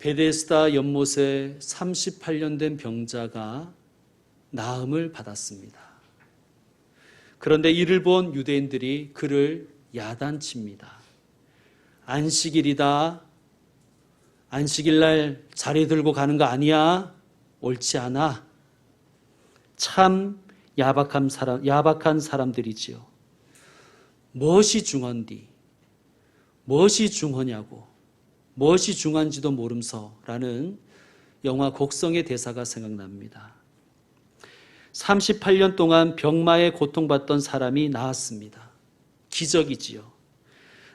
베데스다 연못에 38년 된 병자가 나음을 받았습니다. 그런데 이를 본 유대인들이 그를 야단칩니다. 안식일이다. 안식일날 자리 들고 가는 거 아니야? 옳지 않아. 참 야박한 사람들이지요. 무엇이 중헌디? 무엇이 중헌냐고. 무엇이 중한지도 모름서라는 영화 곡성의 대사가 생각납니다. 38년 동안 병마에 고통받던 사람이 나았습니다. 기적이지요.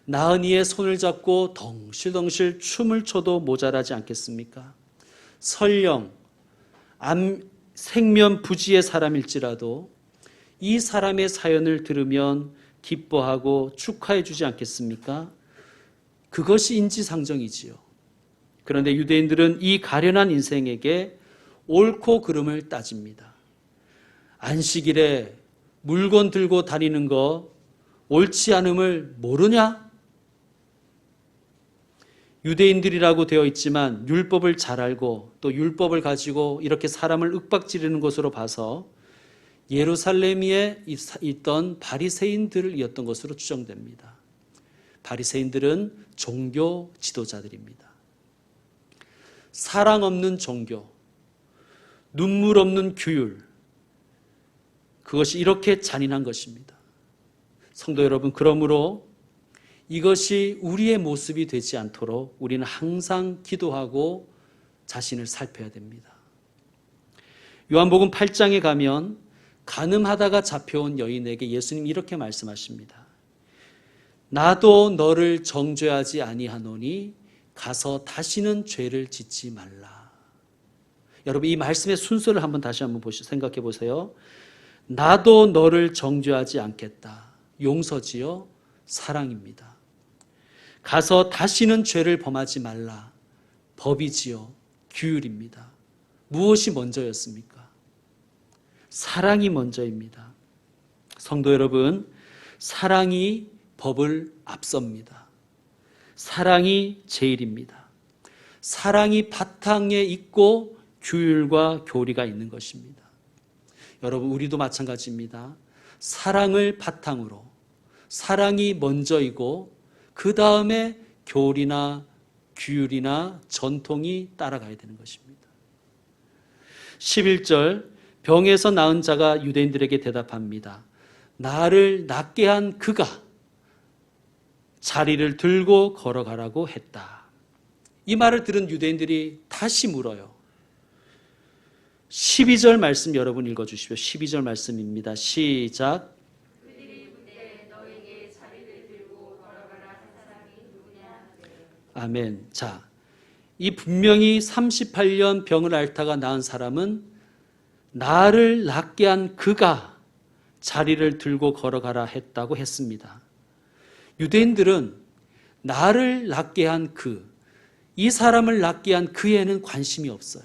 나은 이의 손을 잡고 덩실덩실 춤을 춰도 모자라지 않겠습니까? 설령 생면부지의 사람일지라도 이 사람의 사연을 들으면 기뻐하고 축하해 주지 않겠습니까? 그것이 인지상정이지요. 그런데 유대인들은 이 가련한 인생에게 옳고 그름을 따집니다. 안식일에 물건 들고 다니는 거 옳지 않음을 모르냐? 유대인들이라고 되어 있지만 율법을 잘 알고 또 율법을 가지고 이렇게 사람을 윽박지르는 것으로 봐서 예루살렘에 있던 바리새인들이었던 것으로 추정됩니다. 바리새인들은 종교 지도자들입니다. 사랑 없는 종교, 눈물 없는 규율, 그것이 이렇게 잔인한 것입니다. 성도 여러분, 그러므로 이것이 우리의 모습이 되지 않도록 우리는 항상 기도하고 자신을 살펴야 됩니다. 요한복음 8장에 가면 간음하다가 잡혀온 여인에게 예수님이 이렇게 말씀하십니다. 나도 너를 정죄하지 아니하노니 가서 다시는 죄를 짓지 말라. 여러분, 이 말씀의 순서를 다시 한번 생각해 보세요. 나도 너를 정죄하지 않겠다. 용서지요, 사랑입니다. 가서 다시는 죄를 범하지 말라. 법이지요, 규율입니다. 무엇이 먼저였습니까? 사랑이 먼저입니다. 성도 여러분, 사랑이 법을 앞섭니다. 사랑이 제일입니다. 사랑이 바탕에 있고 규율과 교리가 있는 것입니다. 여러분, 우리도 마찬가지입니다. 사랑을 바탕으로, 사랑이 먼저이고 그 다음에 교리나 규율이나 전통이 따라가야 되는 것입니다. 11절, 병에서 나은 자가 유대인들에게 대답합니다. 나를 낫게 한 그가 자리를 들고 걸어가라고 했다. 이 말을 들은 유대인들이 다시 물어요. 12절 말씀 여러분 읽어주십시오. 12절 말씀입니다. 시작. 그들이 묻되 너에게 자리를 들고 걸어가라 한 사람이 누구냐? 아멘. 자, 이 분명히 38년 병을 앓다가 나은 사람은 나를 낫게 한 그가 자리를 들고 걸어가라 했다고 했습니다. 유대인들은 나를 낫게 한 이 사람을 낫게 한 그에는 관심이 없어요.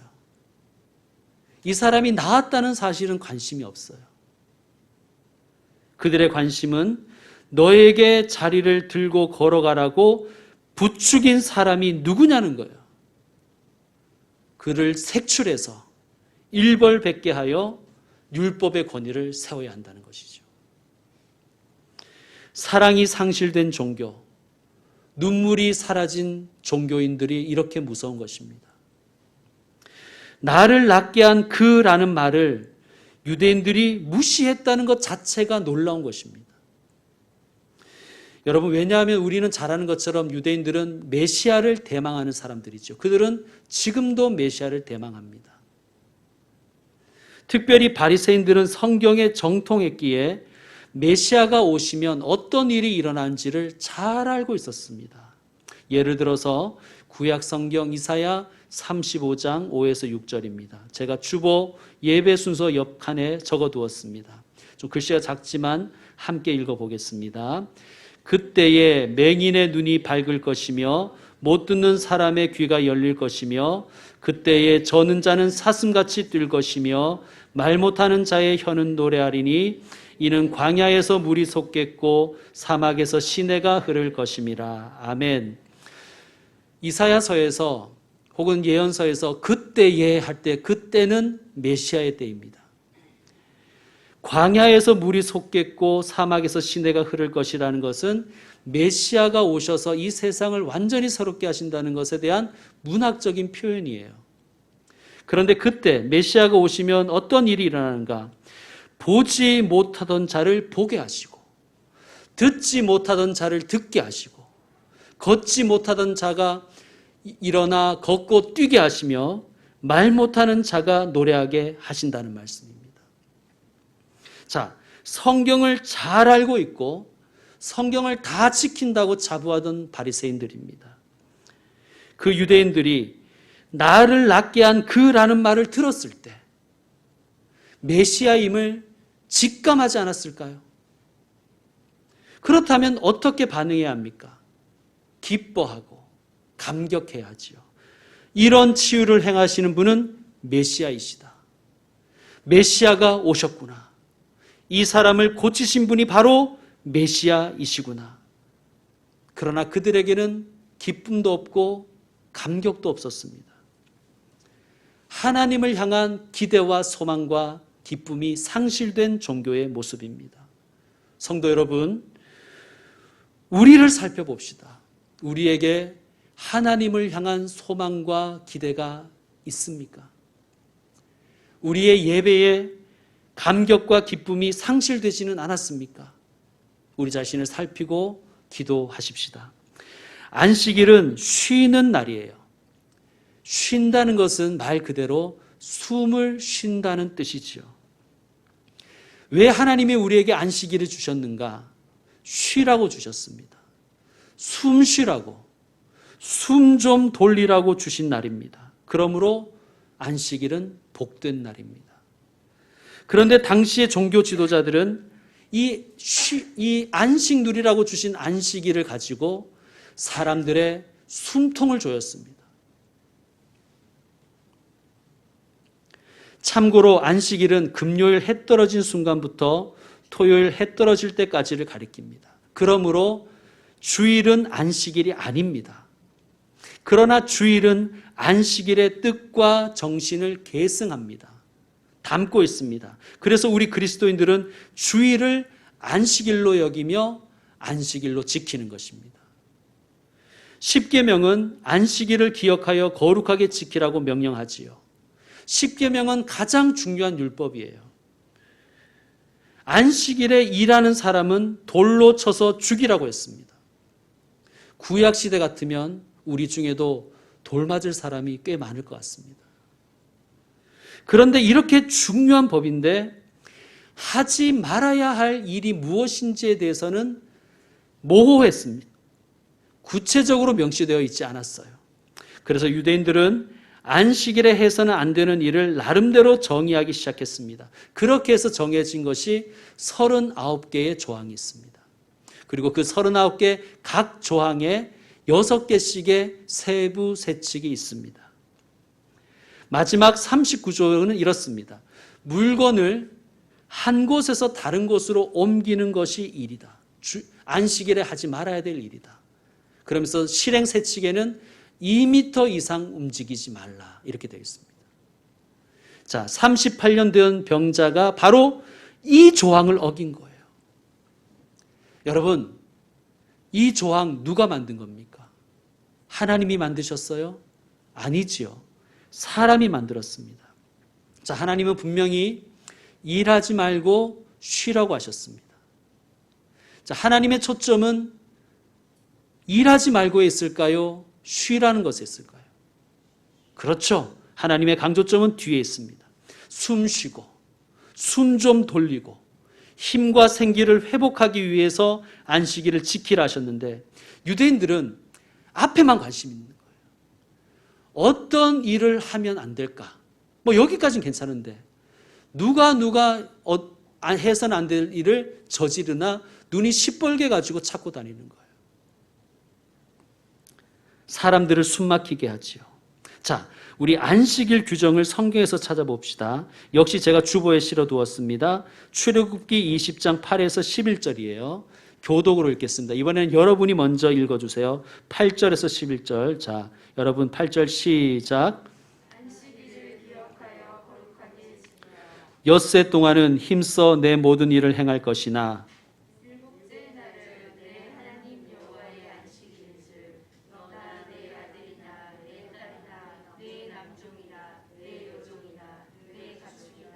이 사람이 나았다는 사실은 관심이 없어요. 그들의 관심은 너에게 자리를 들고 걸어가라고 부추긴 사람이 누구냐는 거예요. 그를 색출해서 일벌백계 하여 율법의 권위를 세워야 한다는 것이죠. 사랑이 상실된 종교, 눈물이 사라진 종교인들이 이렇게 무서운 것입니다. 나를 낫게 한 그라는 말을 유대인들이 무시했다는 것 자체가 놀라운 것입니다. 여러분, 왜냐하면 우리는 잘 아는 것처럼 유대인들은 메시아를 대망하는 사람들이죠. 그들은 지금도 메시아를 대망합니다. 특별히 바리새인들은 성경에 정통했기에 메시아가 오시면 어떤 일이 일어나는지를 잘 알고 있었습니다. 예를 들어서 구약 성경 이사야 35장 5에서 6절입니다. 제가 주보 예배 순서 옆칸에 적어두었습니다. 좀 글씨가 작지만 함께 읽어보겠습니다. 그때에 맹인의 눈이 밝을 것이며 못 듣는 사람의 귀가 열릴 것이며 그때에 저는 자는 사슴같이 뛸 것이며 말 못하는 자의 혀는 노래하리니 이는 광야에서 물이 솟겠고 사막에서 시내가 흐를 것임이라. 아멘. 이사야서에서 혹은 예언서에서 그때에 할 때, 그때는 메시아의 때입니다. 광야에서 물이 솟겠고 사막에서 시내가 흐를 것이라는 것은 메시아가 오셔서 이 세상을 완전히 새롭게 하신다는 것에 대한 문학적인 표현이에요. 그런데 그때 메시아가 오시면 어떤 일이 일어나는가? 보지 못하던 자를 보게 하시고, 듣지 못하던 자를 듣게 하시고, 걷지 못하던 자가 일어나 걷고 뛰게 하시며, 말 못하는 자가 노래하게 하신다는 말씀입니다. 자, 성경을 잘 알고 있고 성경을 다 지킨다고 자부하던 바리새인들입니다. 그 유대인들이 나를 낫게 한 그라는 말을 들었을 때 메시아임을 직감하지 않았을까요? 그렇다면 어떻게 반응해야 합니까? 기뻐하고 감격해야지요. 이런 치유를 행하시는 분은 메시아이시다. 메시아가 오셨구나. 이 사람을 고치신 분이 바로 메시아이시구나. 그러나 그들에게는 기쁨도 없고 감격도 없었습니다. 하나님을 향한 기대와 소망과 기쁨이 상실된 종교의 모습입니다. 성도 여러분, 우리를 살펴봅시다. 우리에게 하나님을 향한 소망과 기대가 있습니까? 우리의 예배에 감격과 기쁨이 상실되지는 않았습니까? 우리 자신을 살피고 기도하십시다. 안식일은 쉬는 날이에요. 쉰다는 것은 말 그대로 숨을 쉰다는 뜻이지요. 왜 하나님이 우리에게 안식일을 주셨는가? 쉬라고 주셨습니다. 숨 쉬라고, 숨 좀 돌리라고 주신 날입니다. 그러므로 안식일은 복된 날입니다. 그런데 당시의 종교 지도자들은 이 안식 누리라고 주신 안식일을 가지고 사람들의 숨통을 조였습니다. 참고로 안식일은 금요일 해 떨어진 순간부터 토요일 해 떨어질 때까지를 가리킵니다. 그러므로 주일은 안식일이 아닙니다. 그러나 주일은 안식일의 뜻과 정신을 계승합니다. 담고 있습니다. 그래서 우리 그리스도인들은 주일을 안식일로 여기며 안식일로 지키는 것입니다. 십계명은 안식일을 기억하여 거룩하게 지키라고 명령하지요. 십계명은 가장 중요한 율법이에요. 안식일에 일하는 사람은 돌로 쳐서 죽이라고 했습니다. 구약시대 같으면 우리 중에도 돌 맞을 사람이 꽤 많을 것 같습니다. 그런데 이렇게 중요한 법인데 하지 말아야 할 일이 무엇인지에 대해서는 모호했습니다. 구체적으로 명시되어 있지 않았어요. 그래서 유대인들은 안식일에 해서는 안 되는 일을 나름대로 정의하기 시작했습니다. 그렇게 해서 정해진 것이 39개의 조항이 있습니다. 그리고 그 39개 각 조항에 6개씩의 세부 세칙이 있습니다. 마지막 39조는 이렇습니다. 물건을 한 곳에서 다른 곳으로 옮기는 것이 일이다. 안식일에 하지 말아야 될 일이다. 그러면서 실행 세칙에는 2m 이상 움직이지 말라 이렇게 되어 있습니다. 자, 38년 된 병자가 바로 이 조항을 어긴 거예요. 여러분, 이 조항 누가 만든 겁니까? 하나님이 만드셨어요? 아니지요. 사람이 만들었습니다. 자, 하나님은 분명히 일하지 말고 쉬라고 하셨습니다. 자, 하나님의 초점은 일하지 말고에 있을까요? 쉬라는 것에 있을까요? 그렇죠. 하나님의 강조점은 뒤에 있습니다. 숨 쉬고, 숨 좀 돌리고, 힘과 생기를 회복하기 위해서 안식일을 지키라 하셨는데 유대인들은 앞에만 관심 있는 거예요. 어떤 일을 하면 안 될까? 뭐 여기까지는 괜찮은데 누가 해서는 안 될 일을 저지르나 눈이 시뻘게 가지고 찾고 다니는 거예요. 사람들을 숨막히게 하지요. 자, 우리 안식일 규정을 성경에서 찾아봅시다. 역시 제가 주보에 실어두었습니다. 출애굽기 20장 8에서 11절이에요. 교독으로 읽겠습니다. 이번에는 여러분이 먼저 읽어주세요. 8절에서 11절. 자, 여러분 8절 시작. 안식일을 기억하여 거룩하게 지키라. 엿새 동안은 힘써 내 모든 일을 행할 것이나 일곱째 날은 내 하나님 여호와의 안식일인즉 너나 내 아들이나 내 딸이나 내 남종이나 내 여종이나 내 가축이나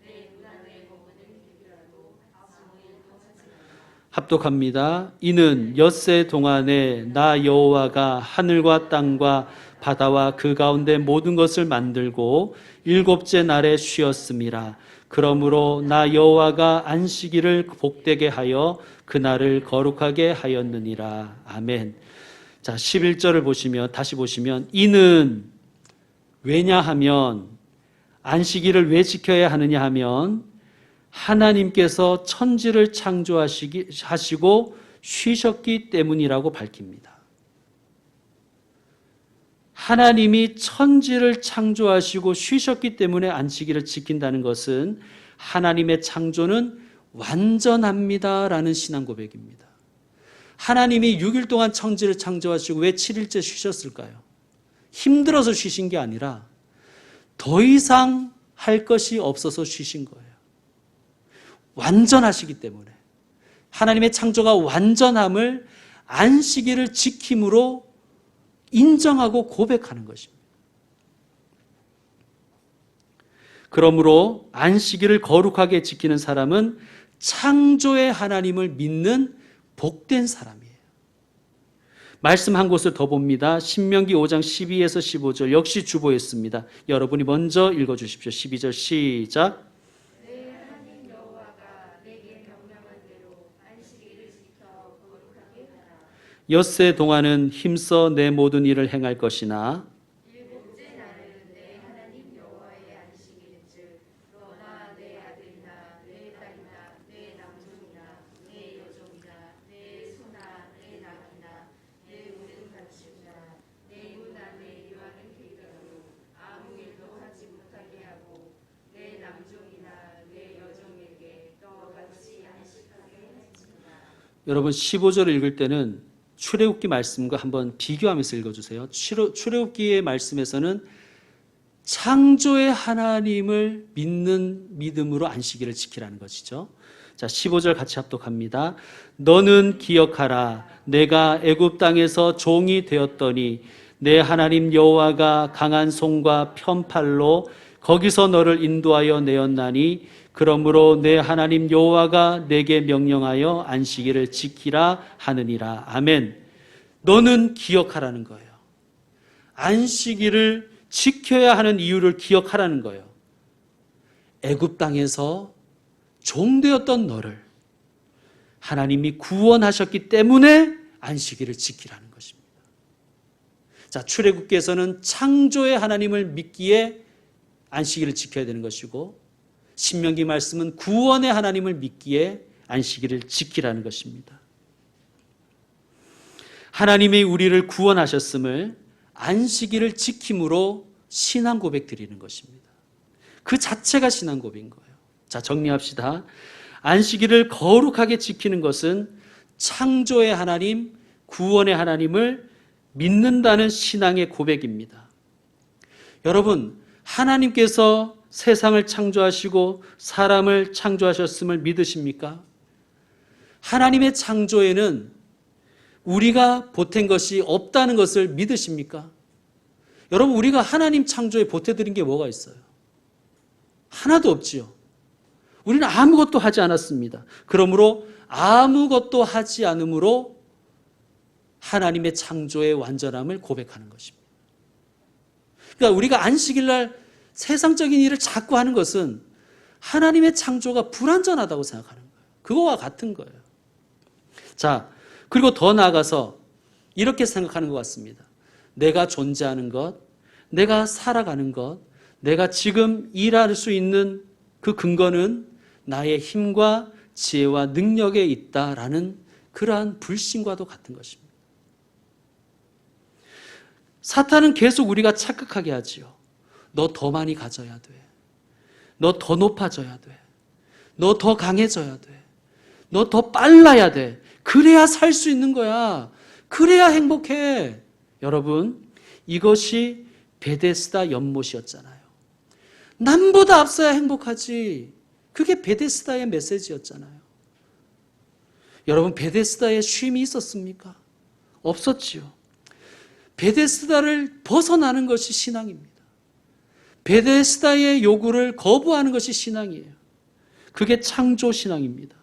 내 문안에 머무는 일이라도 아무 일도 하지 말라. 합독합니다. 이는 엿새 동안에 나 여호와가 하늘과 땅과 바다와 그 가운데 모든 것을 만들고 일곱째 날에 쉬었음이라. 그러므로 나 여호와가 안식일을 복되게 하여 그날을 거룩하게 하였느니라. 아멘. 자, 11절을 보시면 다시 보시면 이는 왜냐하면 안식일을 왜 지켜야 하느냐 하면 하나님께서 천지를 창조하시고 쉬셨기 때문이라고 밝힙니다. 하나님이 천지를 창조하시고 쉬셨기 때문에 안식일을 지킨다는 것은 하나님의 창조는 완전합니다라는 신앙 고백입니다. 하나님이 6일 동안 천지를 창조하시고 왜 7일째 쉬셨을까요? 힘들어서 쉬신 게 아니라 더 이상 할 것이 없어서 쉬신 거예요. 완전하시기 때문에 하나님의 창조가 완전함을 안식일을 지킴으로 인정하고 고백하는 것입니다. 그러므로 안식일을 거룩하게 지키는 사람은 창조의 하나님을 믿는 복된 사람이에요. 말씀 한 곳을 더 봅니다. 신명기 5장 12에서 15절 역시 주보했습니다. 여러분이 먼저 읽어주십시오. 12절 시작. 내 하나님 여호와가 내게 명령한 대로 안식일을 지켜 거룩하게 하라. 엿새 동안은 힘써 내 모든 일을 행할 것이나 일곱째 날은 내 하나님 여호와의 안식일인즉 너나 내 아들이나 내 딸이나 내 남종이나 내 여종이나 내 소나 내 낙이나 내 우는 가축이나 내 문 안에 유하는 길가로 아무 일도 하지 못하게 하고 내 남종이나 내 여종에게 너같이 안식하게 하시니라. 여러분 15절을 읽을 때는 출애굽기 말씀과 한번 비교하면서 읽어주세요. 출애굽기의 말씀에서는 창조의 하나님을 믿는 믿음으로 안식일을 지키라는 것이죠. 자, 15절 같이 합독합니다. 너는 기억하라. 내가 애굽 땅에서 종이 되었더니 내 하나님 여호와가 강한 손과 편팔로 거기서 너를 인도하여 내었나니 그러므로 내 하나님 여호와가 내게 명령하여 안식일을 지키라 하느니라. 아멘. 너는 기억하라는 거예요. 안식일을 지켜야 하는 이유를 기억하라는 거예요. 애굽 땅에서 종되었던 너를 하나님이 구원하셨기 때문에 안식일을 지키라는 것입니다. 자, 출애굽기에서는 창조의 하나님을 믿기에 안식일을 지켜야 되는 것이고 신명기 말씀은 구원의 하나님을 믿기에 안식일을 지키라는 것입니다. 하나님이 우리를 구원하셨음을 안식일을 지킴으로 신앙 고백 드리는 것입니다. 그 자체가 신앙 고백인 거예요. 자, 정리합시다. 안식일을 거룩하게 지키는 것은 창조의 하나님, 구원의 하나님을 믿는다는 신앙의 고백입니다. 여러분, 하나님께서 세상을 창조하시고 사람을 창조하셨음을 믿으십니까? 하나님의 창조에는 우리가 보탠 것이 없다는 것을 믿으십니까? 여러분, 우리가 하나님 창조에 보태드린 게 뭐가 있어요? 하나도 없지요. 우리는 아무것도 하지 않았습니다. 그러므로 아무것도 하지 않으므로 하나님의 창조의 완전함을 고백하는 것입니다. 그러니까 우리가 안식일날 세상적인 일을 자꾸 하는 것은 하나님의 창조가 불완전하다고 생각하는 거예요. 그거와 같은 거예요. 자, 그리고 더 나아가서 이렇게 생각하는 것 같습니다. 내가 존재하는 것, 내가 살아가는 것, 내가 지금 일할 수 있는 그 근거는 나의 힘과 지혜와 능력에 있다라는 그러한 불신과도 같은 것입니다. 사탄은 계속 우리가 착각하게 하지요. 너 더 많이 가져야 돼. 너 더 높아져야 돼. 너 더 강해져야 돼. 너 더 빨라야 돼. 그래야 살 수 있는 거야. 그래야 행복해. 여러분, 이것이 베데스다 연못이었잖아요. 남보다 앞서야 행복하지. 그게 베데스다의 메시지였잖아요. 여러분, 베데스다에 쉼이 있었습니까? 없었지요. 베데스다를 벗어나는 것이 신앙입니다. 베데스다의 요구를 거부하는 것이 신앙이에요. 그게 창조 신앙입니다.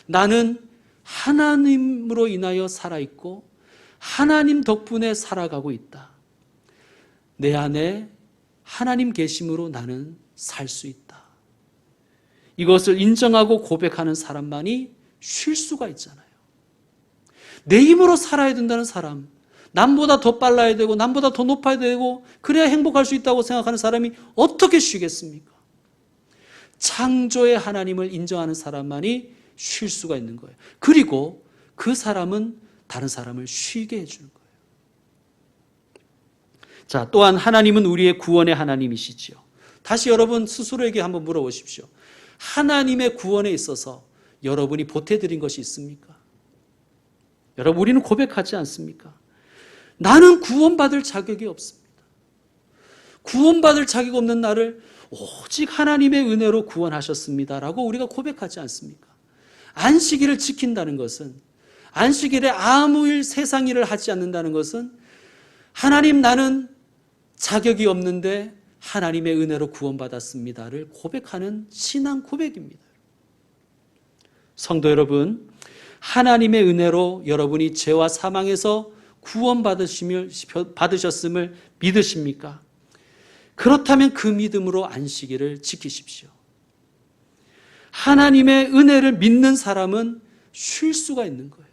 나는 하나님으로 인하여 살아있고 하나님 덕분에 살아가고 있다. 내 안에 하나님 계심으로 나는 살 수 있다. 이것을 인정하고 고백하는 사람만이 쉴 수가 있잖아요. 내 힘으로 살아야 된다는 사람, 남보다 더 빨라야 되고 남보다 더 높아야 되고 그래야 행복할 수 있다고 생각하는 사람이 어떻게 쉬겠습니까? 창조의 하나님을 인정하는 사람만이 쉴 수가 있는 거예요. 그리고 그 사람은 다른 사람을 쉬게 해주는 거예요. 자, 또한 하나님은 우리의 구원의 하나님이시지요. 다시 여러분 스스로에게 한번 물어보십시오. 하나님의 구원에 있어서 여러분이 보태드린 것이 있습니까? 여러분, 우리는 고백하지 않습니까? 나는 구원받을 자격이 없습니다. 구원받을 자격 없는 나를 오직 하나님의 은혜로 구원하셨습니다라고 우리가 고백하지 않습니까? 안식일을 지킨다는 것은, 안식일에 아무 일, 세상 일을 하지 않는다는 것은 하나님, 나는 자격이 없는데 하나님의 은혜로 구원받았습니다를 고백하는 신앙 고백입니다. 성도 여러분, 하나님의 은혜로 여러분이 죄와 사망에서 구원받으셨음을 믿으십니까? 그렇다면 그 믿음으로 안식일을 지키십시오. 하나님의 은혜를 믿는 사람은 쉴 수가 있는 거예요.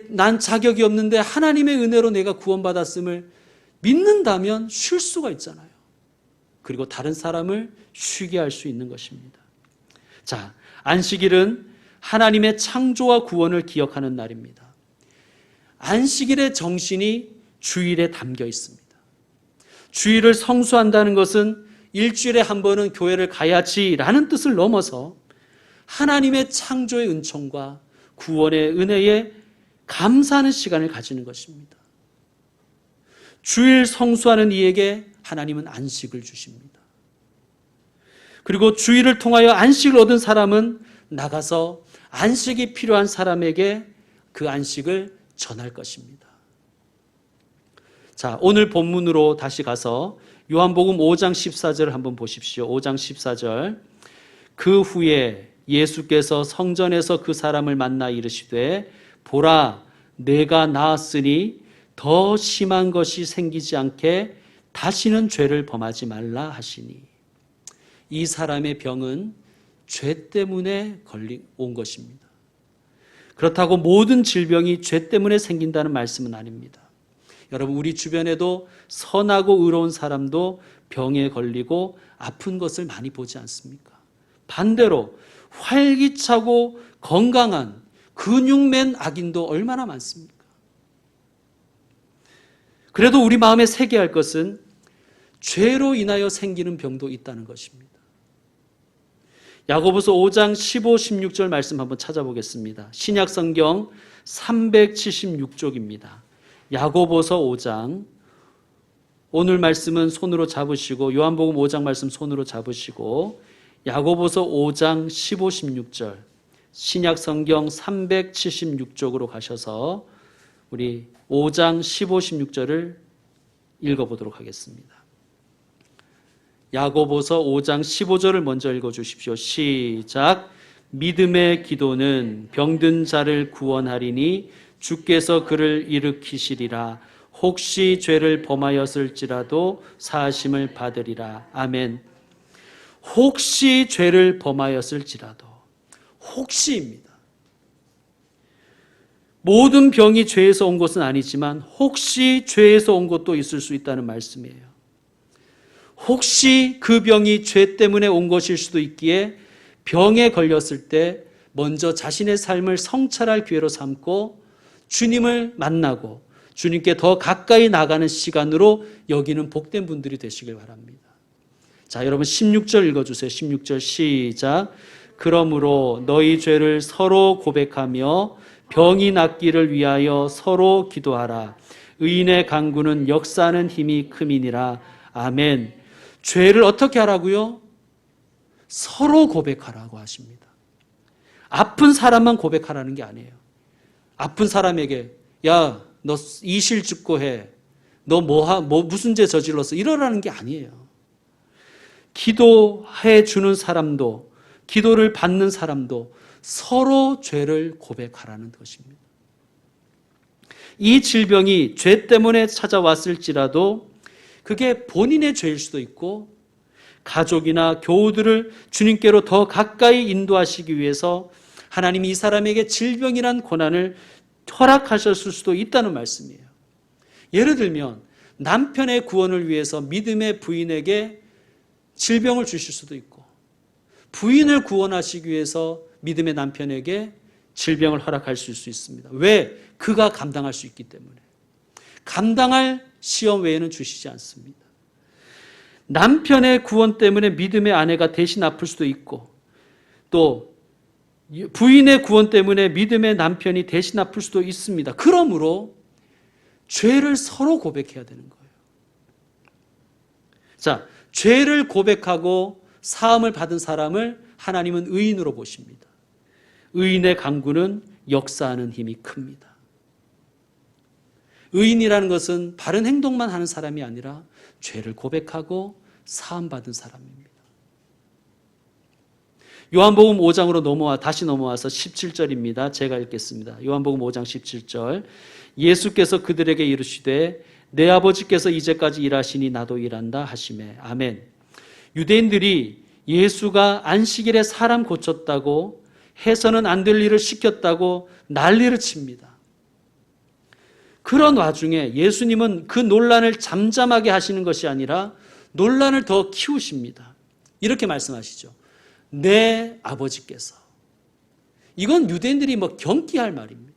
난 자격이 없는데 하나님의 은혜로 내가 구원받았음을 믿는다면 쉴 수가 있잖아요. 그리고 다른 사람을 쉬게 할 수 있는 것입니다. 자, 안식일은 하나님의 창조와 구원을 기억하는 날입니다. 안식일의 정신이 주일에 담겨 있습니다. 주일을 성수한다는 것은 일주일에 한 번은 교회를 가야지라는 뜻을 넘어서 하나님의 창조의 은총과 구원의 은혜에 감사하는 시간을 가지는 것입니다. 주일 성수하는 이에게 하나님은 안식을 주십니다. 그리고 주일을 통하여 안식을 얻은 사람은 나가서 안식이 필요한 사람에게 그 안식을 전할 것입니다. 자, 오늘 본문으로 다시 가서 요한복음 5장 14절을 한번 보십시오. 5장 14절. 그 후에 예수께서 성전에서 그 사람을 만나 이르시되 보라, 내가 나았으니 더 심한 것이 생기지 않게 다시는 죄를 범하지 말라 하시니. 이 사람의 병은 죄 때문에 온 것입니다. 그렇다고 모든 질병이 죄 때문에 생긴다는 말씀은 아닙니다. 여러분, 우리 주변에도 선하고 의로운 사람도 병에 걸리고 아픈 것을 많이 보지 않습니까? 반대로 활기차고 건강한 근육맨 악인도 얼마나 많습니까? 그래도 우리 마음에 새겨야 할 것은 죄로 인하여 생기는 병도 있다는 것입니다. 야고보서 5장 15, 16절 말씀 한번 찾아보겠습니다. 신약 성경 376쪽입니다. 야고보서 5장, 오늘 말씀은 손으로 잡으시고 요한복음 5장 말씀 손으로 잡으시고 야고보서 5장 15, 16절 신약 성경 376쪽으로 가셔서 우리 5장 15, 16절을 읽어보도록 하겠습니다. 야고보서 5장 15절을 먼저 읽어주십시오. 시작. 믿음의 기도는 병든 자를 구원하리니 주께서 그를 일으키시리라. 혹시 죄를 범하였을지라도 사하심을 받으리라. 아멘. 혹시 죄를 범하였을지라도, 혹시입니다. 모든 병이 죄에서 온 것은 아니지만 혹시 죄에서 온 것도 있을 수 있다는 말씀이에요. 혹시 그 병이 죄 때문에 온 것일 수도 있기에 병에 걸렸을 때 먼저 자신의 삶을 성찰할 기회로 삼고 주님을 만나고 주님께 더 가까이 나가는 시간으로 여기는 복된 분들이 되시길 바랍니다. 자, 여러분 16절 읽어주세요. 16절 시작. 그러므로 너희 죄를 서로 고백하며 병이 낫기를 위하여 서로 기도하라. 의인의 간구는 역사하는 힘이 큼이니라. 아멘. 죄를 어떻게 하라고요? 서로 고백하라고 하십니다. 아픈 사람만 고백하라는 게 아니에요. 아픈 사람에게 야, 너 이실직고해. 너 무슨 죄 저질렀어? 이러라는 게 아니에요. 기도해 주는 사람도 기도를 받는 사람도 서로 죄를 고백하라는 것입니다. 이 질병이 죄 때문에 찾아왔을지라도 그게 본인의 죄일 수도 있고 가족이나 교우들을 주님께로 더 가까이 인도하시기 위해서 하나님이 이 사람에게 질병이란 고난을 허락하셨을 수도 있다는 말씀이에요. 예를 들면 남편의 구원을 위해서 믿음의 부인에게 질병을 주실 수도 있고 부인을 구원하시기 위해서 믿음의 남편에게 질병을 허락하실 수 있습니다. 왜? 그가 감당할 수 있기 때문에. 감당할 시험 외에는 주시지 않습니다. 남편의 구원 때문에 믿음의 아내가 대신 아플 수도 있고 또 부인의 구원 때문에 믿음의 남편이 대신 아플 수도 있습니다. 그러므로 죄를 서로 고백해야 되는 거예요. 자, 죄를 고백하고 사함을 받은 사람을 하나님은 의인으로 보십니다. 의인의 간구는 역사하는 힘이 큽니다. 의인이라는 것은 바른 행동만 하는 사람이 아니라 죄를 고백하고 사함 받은 사람입니다. 요한복음 5장으로 다시 넘어와서 17절입니다. 제가 읽겠습니다. 요한복음 5장 17절. 예수께서 그들에게 이르시되 내 아버지께서 이제까지 일하시니 나도 일한다 하시매. 아멘. 유대인들이 예수가 안식일에 사람 고쳤다고 해서는 안 될 일을 시켰다고 난리를 칩니다. 그런 와중에 예수님은 그 논란을 잠잠하게 하시는 것이 아니라 논란을 더 키우십니다. 이렇게 말씀하시죠. 내 아버지께서. 이건 유대인들이 경기할 말입니다.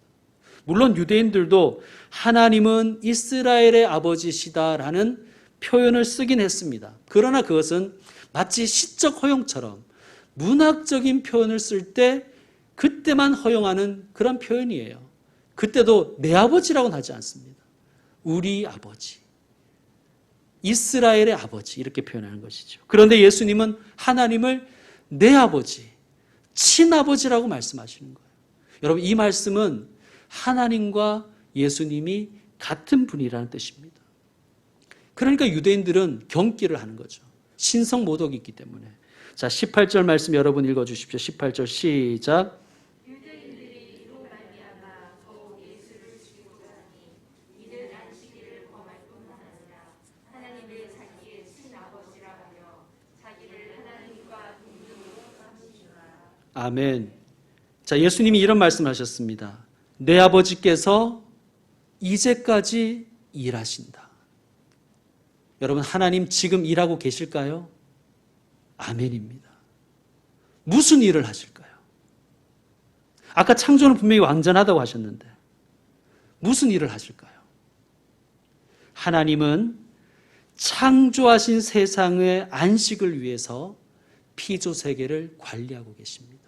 물론 유대인들도 하나님은 이스라엘의 아버지시다라는 표현을 쓰긴 했습니다. 그러나 그것은 마치 시적 허용처럼 문학적인 표현을 쓸 때 그때만 허용하는 그런 표현이에요. 그때도 내 아버지라고는 하지 않습니다. 우리 아버지, 이스라엘의 아버지 이렇게 표현하는 것이죠. 그런데 예수님은 하나님을 내 아버지, 친아버지라고 말씀하시는 거예요. 여러분 이 말씀은 하나님과 예수님이 같은 분이라는 뜻입니다. 그러니까 유대인들은 경기를 하는 거죠. 신성 모독이 있기 때문에. 자, 18절 말씀 여러분 읽어주십시오. 18절 시작. 유대인들이 이로 말미암아 더욱 예수를 죽이고자 하니 이는 안식일을 범할 뿐만 아니라 하나님을 자기의 친아버지라 하며 자기를 하나님과 동등으로 삼으시노라. 아멘. 자, 예수님이 이런 말씀을 하셨습니다. 내 아버지께서 이제까지 일하신다. 여러분 하나님 지금 일하고 계실까요? 아멘입니다. 무슨 일을 하실까요? 아까 창조는 분명히 완전하다고 하셨는데 무슨 일을 하실까요? 하나님은 창조하신 세상의 안식을 위해서 피조세계를 관리하고 계십니다.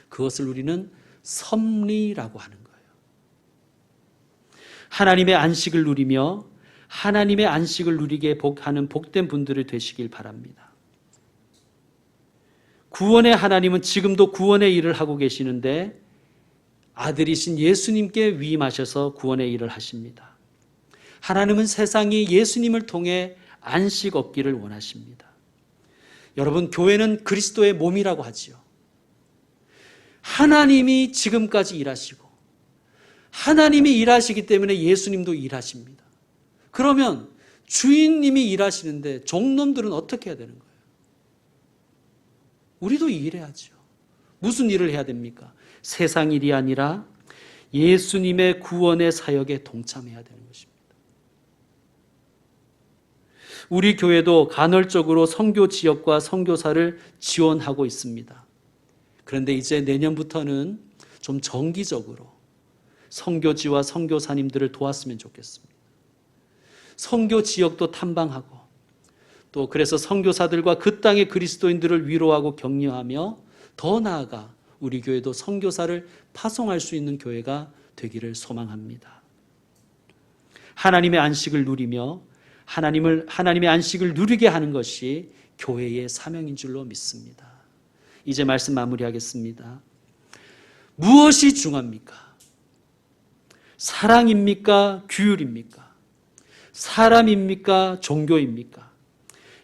그것을 우리는 섭리라고 하는 거예요. 하나님의 안식을 누리며 하나님의 안식을 누리게 하는 복된 분들이 되시길 바랍니다. 구원의 하나님은 지금도 구원의 일을 하고 계시는데 아들이신 예수님께 위임하셔서 구원의 일을 하십니다. 하나님은 세상이 예수님을 통해 안식 얻기를 원하십니다. 여러분 교회는 그리스도의 몸이라고 하지요. 하나님이 지금까지 일하시고 하나님이 일하시기 때문에 예수님도 일하십니다. 그러면 주인님이 일하시는데 종놈들은 어떻게 해야 되는 거예요? 우리도 일해야죠. 무슨 일을 해야 됩니까? 세상 일이 아니라 예수님의 구원의 사역에 동참해야 되는 것입니다. 우리 교회도 간헐적으로 선교 지역과 선교사를 지원하고 있습니다. 그런데 이제 내년부터는 좀 정기적으로 선교지와 선교사님들을 도왔으면 좋겠습니다. 선교 지역도 탐방하고 또 그래서 선교사들과 그 땅의 그리스도인들을 위로하고 격려하며 더 나아가 우리 교회도 선교사를 파송할 수 있는 교회가 되기를 소망합니다. 하나님의 안식을 누리며 하나님의 안식을 누리게 하는 것이 교회의 사명인 줄로 믿습니다. 이제 말씀 마무리하겠습니다. 무엇이 중요합니까? 사랑입니까? 규율입니까? 사람입니까? 종교입니까?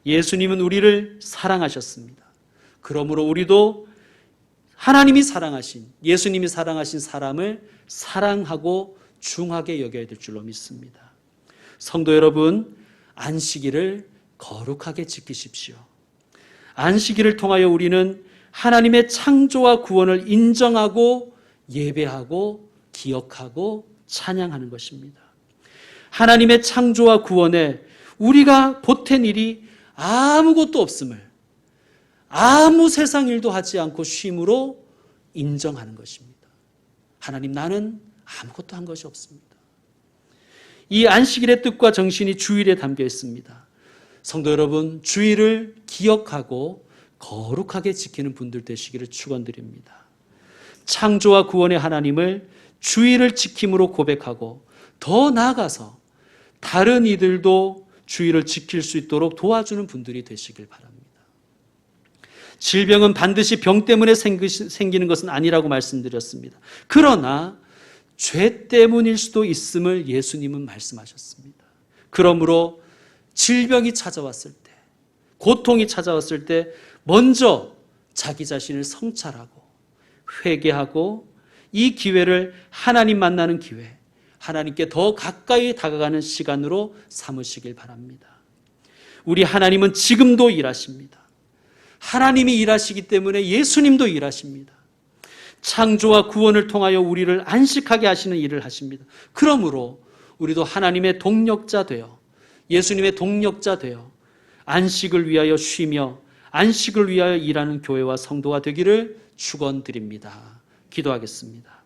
예수님은 우리를 사랑하셨습니다. 그러므로 우리도 하나님이 사랑하신, 예수님이 사랑하신 사람을 사랑하고 중하게 여겨야 될 줄로 믿습니다. 성도 여러분, 안식일을 거룩하게 지키십시오. 안식일을 통하여 우리는 하나님의 창조와 구원을 인정하고 예배하고 기억하고 찬양하는 것입니다. 하나님의 창조와 구원에 우리가 보탠 일이 아무것도 없음을, 아무 세상 일도 하지 않고 쉼으로 인정하는 것입니다. 하나님, 나는 아무것도 한 것이 없습니다. 이 안식일의 뜻과 정신이 주일에 담겨 있습니다. 성도 여러분, 주일을 기억하고 거룩하게 지키는 분들 되시기를 축원드립니다. 창조와 구원의 하나님을 주일을 지킴으로 고백하고 더 나아가서 다른 이들도 주일을 지킬 수 있도록 도와주는 분들이 되시길 바랍니다. 질병은 반드시 병 때문에 생기는 것은 아니라고 말씀드렸습니다. 그러나 죄 때문일 수도 있음을 예수님은 말씀하셨습니다. 그러므로 질병이 찾아왔을 때, 고통이 찾아왔을 때 먼저 자기 자신을 성찰하고 회개하고 이 기회를 하나님 만나는 기회, 하나님께 더 가까이 다가가는 시간으로 삼으시길 바랍니다. 우리 하나님은 지금도 일하십니다. 하나님이 일하시기 때문에 예수님도 일하십니다. 창조와 구원을 통하여 우리를 안식하게 하시는 일을 하십니다. 그러므로 우리도 하나님의 동력자 되어, 예수님의 동력자 되어 안식을 위하여 쉬며 안식을 위하여 일하는 교회와 성도가 되기를 축원드립니다. 기도하겠습니다.